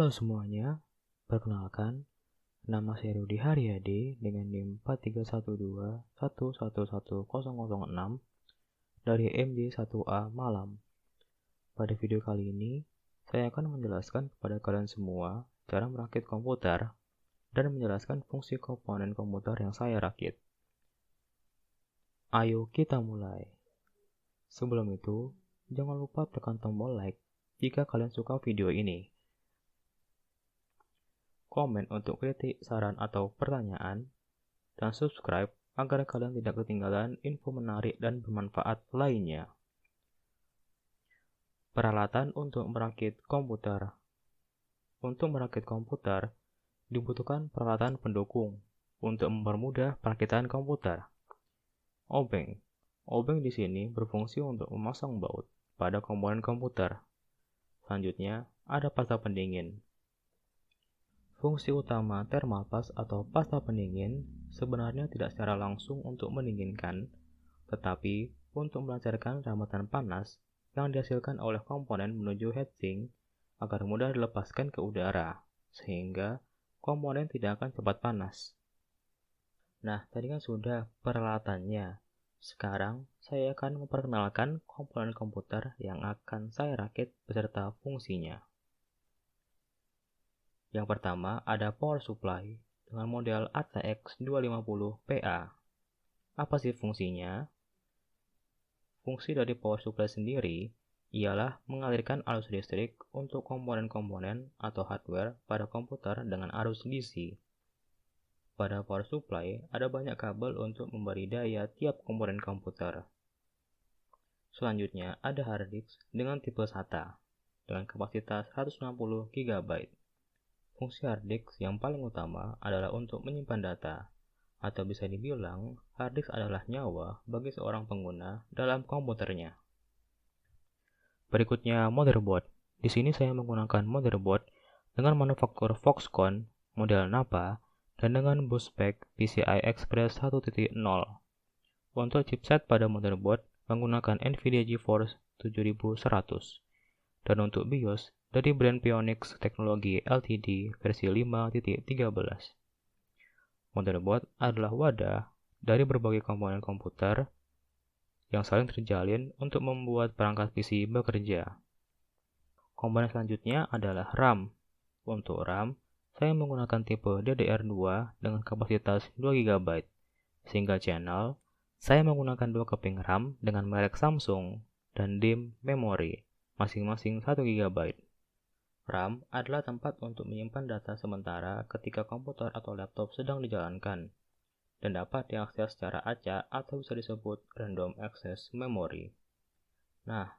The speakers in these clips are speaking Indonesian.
Halo semuanya, perkenalkan, nama saya Rudi Haryadi dengan NIM 4312111006 dari MJ1A Malam. Pada video kali ini, saya akan menjelaskan kepada kalian semua cara merakit komputer dan menjelaskan fungsi komponen komputer yang saya rakit. Ayo kita mulai. Sebelum itu, jangan lupa tekan tombol like jika kalian suka video ini. Komen untuk kritik, saran, atau pertanyaan, dan subscribe agar kalian tidak ketinggalan info menarik dan bermanfaat lainnya. Peralatan untuk merakit komputer. Untuk merakit komputer, dibutuhkan peralatan pendukung untuk mempermudah perakitan komputer. Obeng. Obeng di sini berfungsi untuk memasang baut pada komponen komputer. Selanjutnya, ada pasta pendingin. Fungsi utama thermal paste atau pasta pendingin sebenarnya tidak secara langsung untuk mendinginkan, tetapi untuk melancarkan rambatan panas yang dihasilkan oleh komponen menuju heatsink agar mudah dilepaskan ke udara, sehingga komponen tidak akan cepat panas. Nah, tadi kan sudah peralatannya. Sekarang saya akan memperkenalkan komponen komputer yang akan saya rakit beserta fungsinya. Yang pertama ada power supply dengan model ATX 250PA. Apa sih fungsinya? Fungsi dari power supply sendiri ialah mengalirkan arus listrik untuk komponen-komponen atau hardware pada komputer dengan arus DC. Pada power supply ada banyak kabel untuk memberi daya tiap komponen komputer. Selanjutnya ada hard disk dengan tipe SATA dengan kapasitas 160 GB. Fungsi hard disk yang paling utama adalah untuk menyimpan data, atau bisa dibilang hard disk adalah nyawa bagi seorang pengguna dalam komputernya. Berikutnya motherboard. Di sini saya menggunakan motherboard dengan manufaktur Foxconn model Napa dan dengan bus spek PCI Express 1.0. Untuk chipset pada motherboard menggunakan NVIDIA GeForce 7100. Dan untuk BIOS dari brand Pionix Teknologi Ltd versi 5.13. Motherboard adalah wadah dari berbagai komponen komputer yang saling terjalin untuk membuat perangkat PC bekerja. Komponen selanjutnya adalah RAM. Untuk RAM, saya menggunakan tipe DDR2 dengan kapasitas 2 GB. Single channel, saya menggunakan 2 keping RAM dengan merek Samsung dan DIMM memory, masing-masing 1 GB. RAM adalah tempat untuk menyimpan data sementara ketika komputer atau laptop sedang dijalankan, dan dapat diakses secara acak atau bisa disebut random access memory. Nah,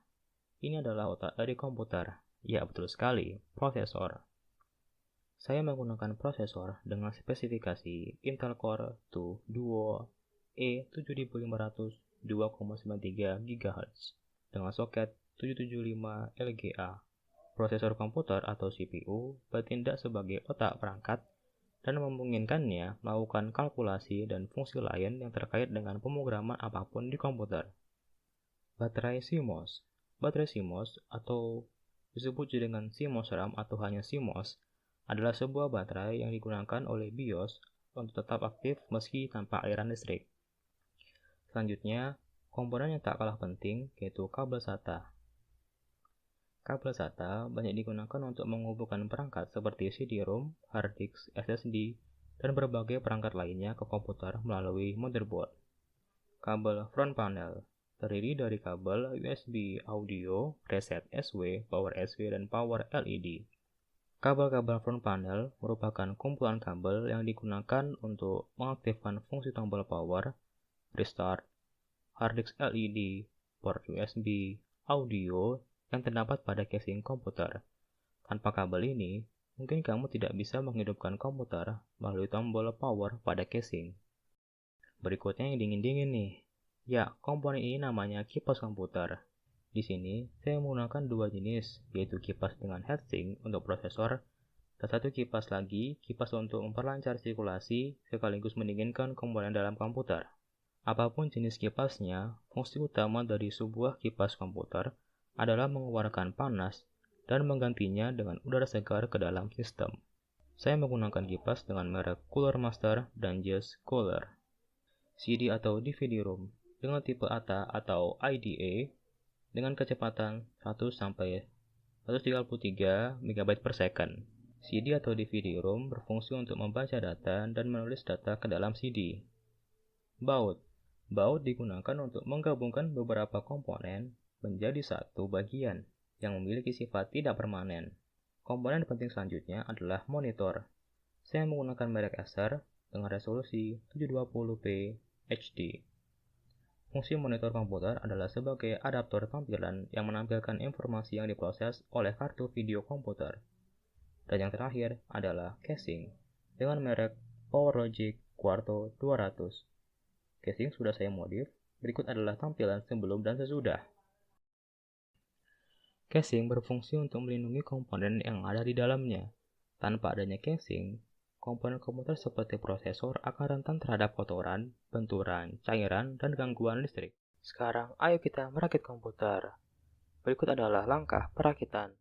ini adalah otak dari komputer. Ya, betul sekali, prosesor. Saya menggunakan prosesor dengan spesifikasi Intel Core 2 Duo E7500 2,93 GHz dengan soket 775 LGA. Prosesor komputer atau CPU bertindak sebagai otak perangkat dan memungkinkannya melakukan kalkulasi dan fungsi lain yang terkait dengan pemrograman apapun di komputer. Baterai CMOS. Baterai CMOS atau disebut juga dengan CMOS RAM atau hanya CMOS adalah sebuah baterai yang digunakan oleh BIOS untuk tetap aktif meski tanpa aliran listrik. Selanjutnya, komponen yang tak kalah penting yaitu kabel SATA. Kabel SATA banyak digunakan untuk menghubungkan perangkat seperti CD-ROM, hard disk, SSD, dan berbagai perangkat lainnya ke komputer melalui motherboard. Kabel front panel terdiri dari kabel USB audio, reset SW, power SW, dan power LED. Kabel-kabel front panel merupakan kumpulan kabel yang digunakan untuk mengaktifkan fungsi tombol power, restart, hard disk LED, port USB, audio, yang terdapat pada casing komputer. Tanpa kabel ini, mungkin kamu tidak bisa menghidupkan komputer melalui tombol power pada casing. Berikutnya yang dingin-dingin nih. Ya, komponen ini namanya kipas komputer. Di sini, saya menggunakan dua jenis, yaitu kipas dengan heatsink untuk prosesor, dan satu kipas lagi, kipas untuk memperlancar sirkulasi sekaligus mendinginkan komponen dalam komputer. Apapun jenis kipasnya, fungsi utama dari sebuah kipas komputer adalah mengeluarkan panas dan menggantinya dengan udara segar ke dalam sistem. Saya menggunakan kipas dengan merek Cooler Master dan Just Cooler. CD atau DVD-ROM dengan tipe ATA atau IDA dengan kecepatan 1-133 MB per second. CD atau DVD-ROM berfungsi untuk membaca data dan menulis data ke dalam CD. Baut digunakan untuk menggabungkan beberapa komponen menjadi satu bagian yang memiliki sifat tidak permanen. Komponen penting selanjutnya adalah monitor. Saya menggunakan merek Acer dengan resolusi 720p HD. Fungsi monitor komputer adalah sebagai adaptor tampilan yang menampilkan informasi yang diproses oleh kartu video komputer. Dan yang terakhir adalah casing dengan merek PowerLogic Quarto 200. Casing sudah saya modif, berikut adalah tampilan sebelum dan sesudah. Casing berfungsi untuk melindungi komponen yang ada di dalamnya. Tanpa adanya casing, komponen komputer seperti prosesor akan rentan terhadap kotoran, benturan, cairan, dan gangguan listrik. Sekarang, ayo kita merakit komputer. Berikut adalah langkah perakitan.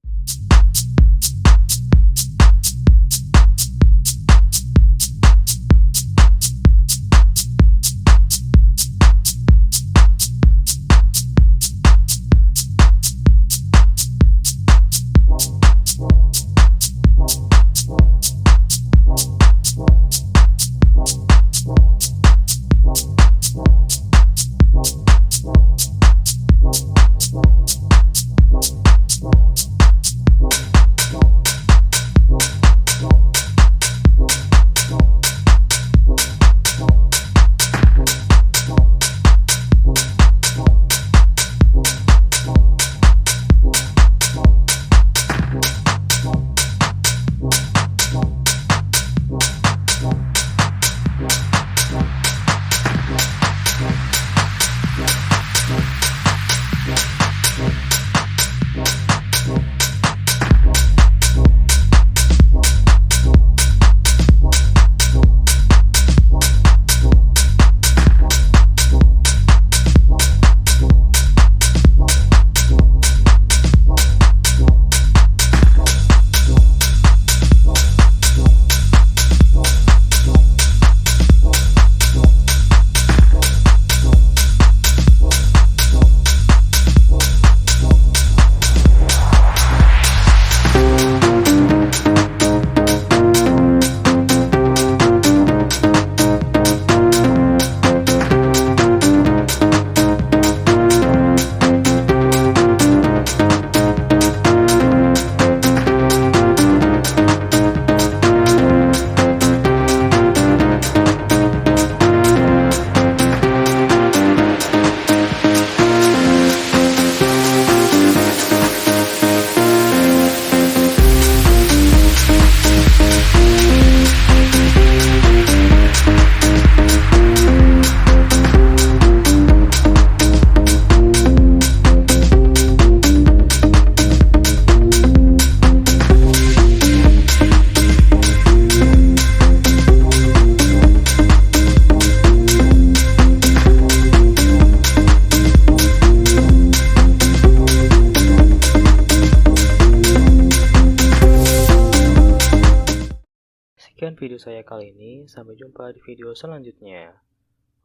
Sekian video saya kali ini, sampai jumpa di video selanjutnya.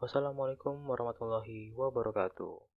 Wassalamualaikum warahmatullahi wabarakatuh.